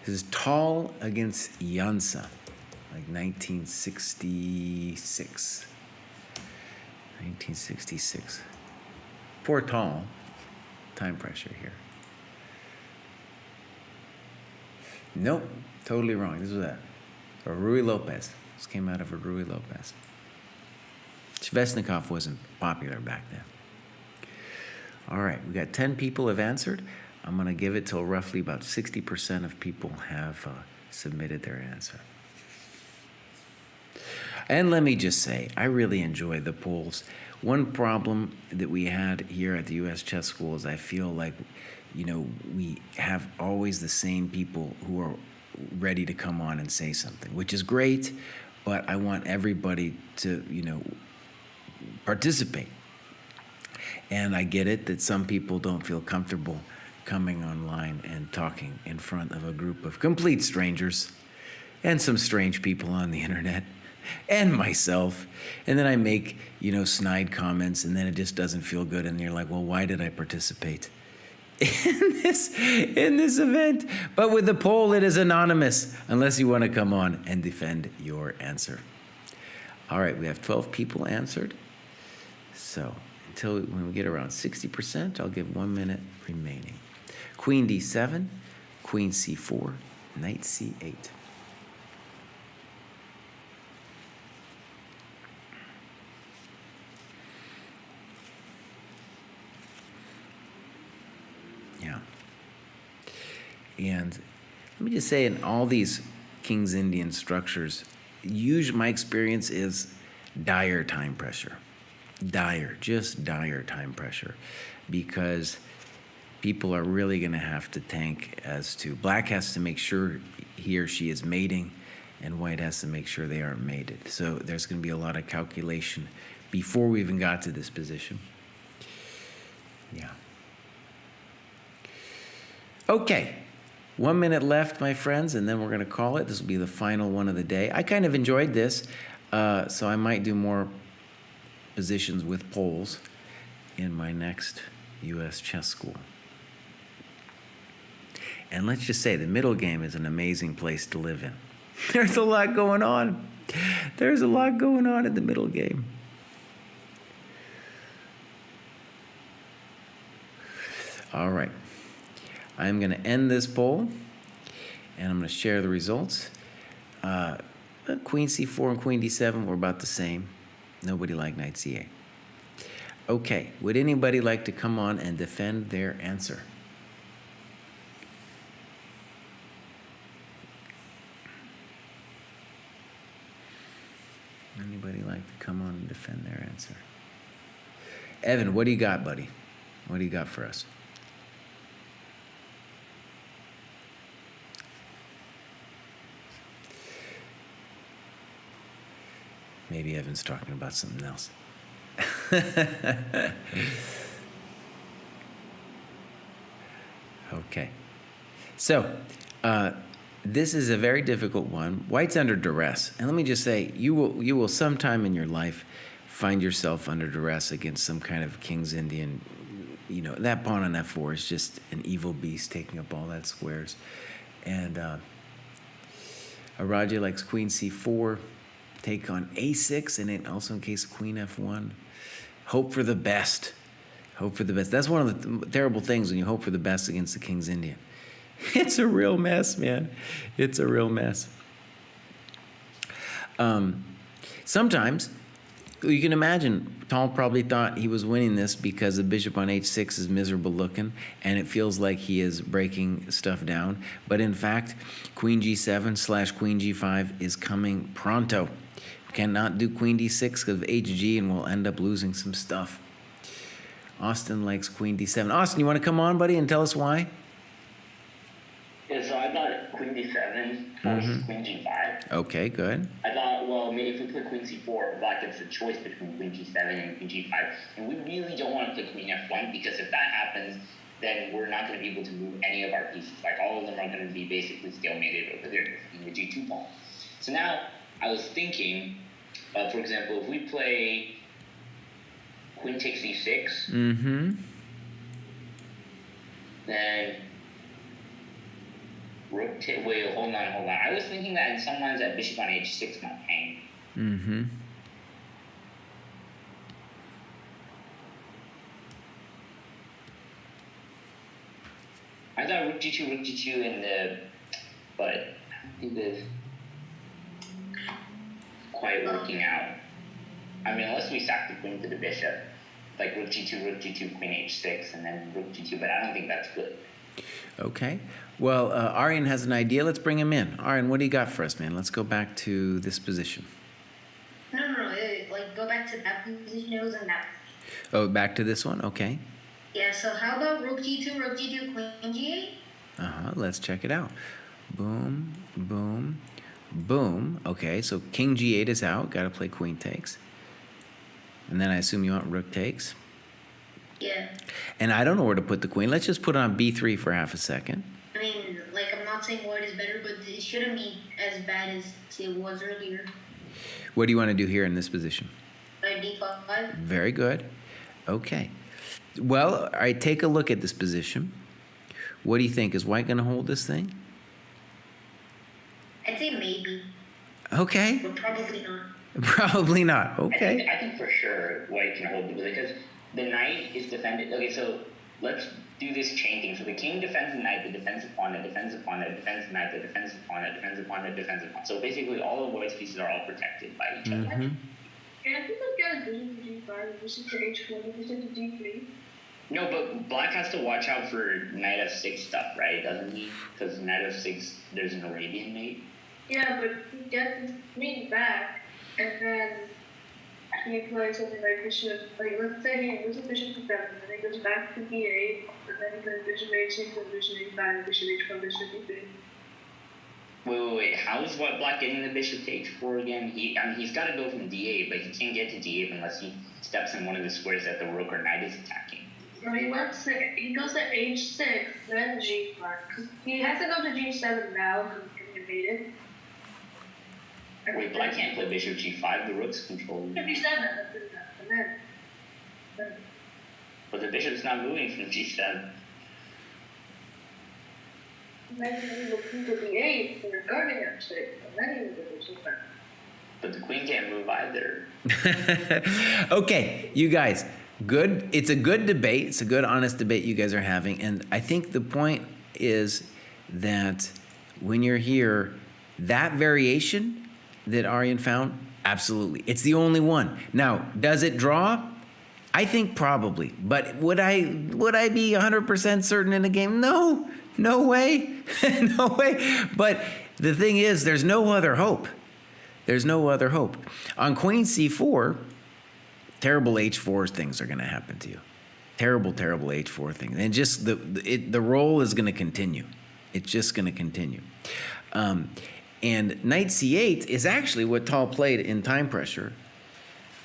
is Tall against Jansa, like 1966. 1966. Poor Tall. Time pressure here. Nope, totally wrong. This was Rui Lopez. This came out of a Rui Lopez. Sveshnikov wasn't popular back then. All right, we got 10 people have answered. I'm going to give it till roughly about 60% of people have submitted their answer. And let me just say, I really enjoy the polls. One problem that we had here at the U.S. Chess School is I feel like, you know, we have always the same people who are ready to come on and say something, which is great, but I want everybody to, you know, participate. And I get it that some people don't feel comfortable coming online and talking in front of a group of complete strangers and some strange people on the internet and myself. And then I make, you know, snide comments, and then it just doesn't feel good. And you're like, well, why did I participate in this event? But with the poll, it is anonymous unless you want to come on and defend your answer. All right, we have 12 people answered. So until when we get around 60%, I'll give 1 minute remaining. Queen d7, queen c4, knight c8. Yeah. And let me just say, in all these King's Indian structures, usually my experience is dire time pressure. Just dire time pressure, because people are really going to have to tank as to, black has to make sure he or she is mating, and white has to make sure they aren't mated. So there's going to be a lot of calculation before we even got to this position. Yeah. Okay. 1 minute left, my friends, and then we're going to call it. This will be the final one of the day. I kind of enjoyed this, so I might do more positions with poles in my next U.S. chess school. And let's just say the middle game is an amazing place to live in. There's a lot going on. There's a lot going on in the middle game. All right. I'm going to end this poll, and I'm going to share the results. Queen c4 and queen d7 were about the same. Nobody liked knight c8. Okay, would anybody like to come on and defend their answer? Anybody like to come on and defend their answer? Evan, what do you got, buddy? What do you got for us? Maybe Evan's talking about something else. Okay. So, this is a very difficult one. White's under duress. And let me just say, you will sometime in your life find yourself under duress against some kind of King's Indian. You know, that pawn on f4 is just an evil beast taking up all that squares. And Araja likes queen c4. Take on a6, and then also in case of queen f1. Hope for the best. Hope for the best. That's one of the terrible things when you hope for the best against the King's Indian. It's a real mess, man. It's a real mess. Sometimes, you can imagine, Tal probably thought he was winning this because the bishop on h6 is miserable looking, and it feels like he is breaking stuff down. But in fact, queen g7 / queen g5 is coming pronto. Cannot do queen d6 because of hg, and we'll end up losing some stuff. Austin likes queen d7. Austin, you want to come on, buddy, and tell us why? Yeah, so I thought queen d7 versus queen g5. Okay, good. I thought, well, maybe if we put queen c4, black gets a choice between queen g7 and queen g5. And we really don't want to put queen f1, because if that happens, then we're not going to be able to move any of our pieces. Like, all of them are going to be basically stalemated over there in the g2 pawn. So now, I was thinking, for example, if we play queen takes e6, then rook wait, hold on. I was thinking that sometimes that bishop on h6 might hang. I thought rook g2 in the, but it is quite working out. I mean, unless we sack the queen to the bishop, like rook g2, queen h6, and then rook g2, but I don't think that's good. Okay. Well, Aryan has an idea. Let's bring him in. Aryan, what do you got for us, man? Let's go back to this position. No, like go back to that position. It was in that. Oh, back to this one? Okay. Yeah, so how about rook g2, queen g8? Let's check it out. Boom, boom, boom. Okay, so king g8 is out. Got to play queen takes. And then I assume you want rook takes. Yeah. And I don't know where to put the queen. Let's just put it on b3 for half a second. I mean, like, I'm not saying white is better, but it shouldn't be as bad as it was earlier. What do you want to do here in this position? d5. Very good. Okay. Well, all right, take a look at this position. What do you think? Is white going to hold this thing? I'd say maybe, Okay. but probably not. Probably not. Okay. I think for sure white can hold it, because the knight is defended. Okay, so let's do this chain thing. So the king defends the knight, the defends the pawn, that defends the pawn, that defends the knight, that defends the pawn, that defends the pawn, that defends the pawn. So basically all of white's pieces are all protected by each other. Yeah, I think I've got a bishop to d5, bishop to h4, bishop to d3. No, but black has to watch out for knight f6 stuff, right? Doesn't he? Because knight f6, there's an Arabian mate. Yeah, but he gets his queen back, and then he plays something like bishop, like let's say he moves a bishop to 7, and then he goes back to d8, and then he plays bishop h6, and bishop h5, and bishop h4, bishop d3. Wait. How is White Black getting the bishop to h4 again? He's got to go from d8, but he can't get to d8 unless he steps in one of the squares that the rook or knight is attacking. No, he goes to h6, then g5. He has to go to g7 now because he invaded. Wait, Black can't play bishop g5. The rook's controlled. G7, and then. But the bishop's not moving from g7. Then he will move to d8 for guarding h6, and then he will go to g5. But the queen can't move either. Okay, you guys, good. It's a good debate. It's a good, honest debate you guys are having. And I think the point is that when you're here, that variation that Aryan found, absolutely. It's the only one. Now, does it draw? I think probably. But would I be 100% certain in a game? No. No way. No way. But the thing is, there's no other hope. There's no other hope. On queen c4, terrible h4 things are going to happen to you. Terrible, terrible h4 things. And just the roll is going to continue. It's just going to continue. And knight c8 is actually what Tal played in Time Pressure,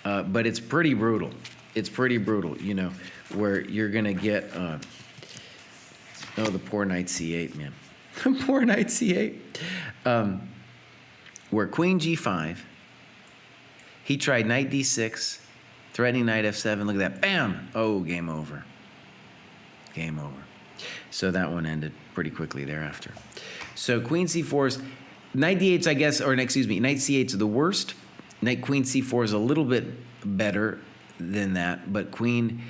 but it's pretty brutal. It's pretty brutal, you know, where you're going to get, the poor knight c8, man. The poor knight c8. Where queen g5, he tried knight d6, threatening knight f7. Look at that. Bam! Oh, game over. Game over. So that one ended pretty quickly thereafter. So queen c4's, knight d8's, I guess, or excuse me, knight c8's the worst. Queen c4 is a little bit better than that, but queen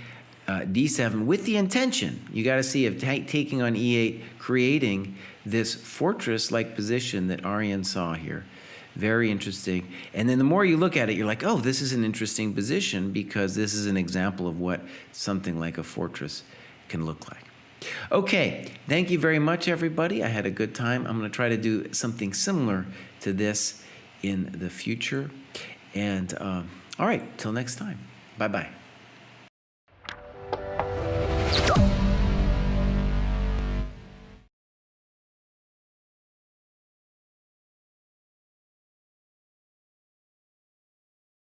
d7 with the intention, you got to see, of taking on e8, creating this fortress-like position that Aryan saw here. Very interesting. And then the more you look at it, you're like, oh, this is an interesting position because this is an example of what something like a fortress can look like. Okay, thank you very much, everybody. I had a good time. I'm going to try to do something similar to this in the future. And all right, till next time. Bye-bye.